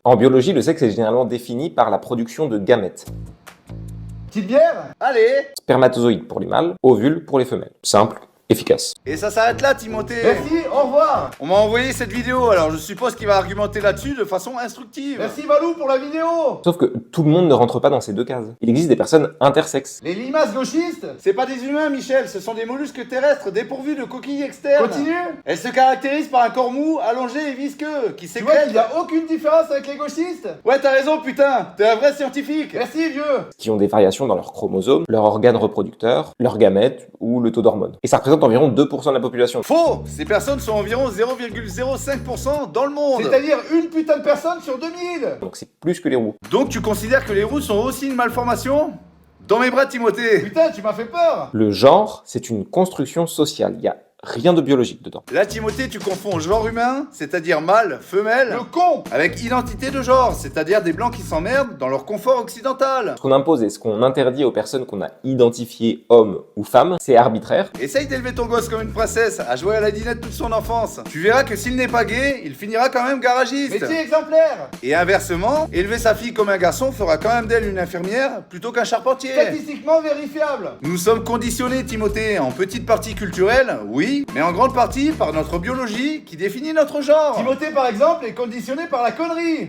En biologie, le sexe est généralement défini par la production de gamètes. Petite bière? Allez! Spermatozoïdes pour les mâles, ovules pour les femelles. Simple, efficace. Et ça s'arrête là, Timothée. Merci, au revoir! On m'a envoyé cette vidéo, alors je suppose qu'il va argumenter là-dessus de façon instructive. Merci Valou pour la vidéo! Sauf que tout le monde ne rentre pas dans ces deux cases. Il existe des personnes intersexes. Les limaces gauchistes? C'est pas des humains, Michel, ce sont des mollusques terrestres dépourvus de coquilles externes. Continue! Elles se caractérisent par un corps mou, allongé et visqueux, qui Tu vois sécrète... qu'il n'y a aucune différence avec les gauchistes? Ouais, t'as raison, putain, t'es un vrai scientifique. Merci vieux! Qui ont des variations dans leurs chromosomes, leurs organes reproducteurs, leurs gamètes ou le taux d'hormones. Et ça représente environ 2% de la population. Faux! Ces personnes sont environ 0,05% dans le monde. C'est-à-dire une putain de personne sur 2000! Donc c'est plus que les roux. Donc tu considères que les roux sont aussi une malformation? Dans mes bras, Timothée. Putain, tu m'as fait peur! Le genre, c'est une construction sociale. Il y a rien de biologique dedans. Là, Timothée, tu confonds genre humain, c'est-à-dire mâle, femelle, Le con! avec identité de genre, c'est-à-dire des blancs qui s'emmerdent dans leur confort occidental. Ce qu'on impose et ce qu'on interdit aux personnes qu'on a identifiées hommes ou femmes, c'est arbitraire. Essaye d'élever ton gosse comme une princesse, à jouer à la dinette toute son enfance. Tu verras que s'il n'est pas gay, il finira quand même garagiste. Métier exemplaire! Et inversement, élever sa fille comme un garçon fera quand même d'elle une infirmière plutôt qu'un charpentier. Statistiquement vérifiable! Nous sommes conditionnés, Timothée, en petite partie culturelle, oui, mais en grande partie par notre biologie qui définit notre genre. Timothée par exemple est conditionné par la connerie!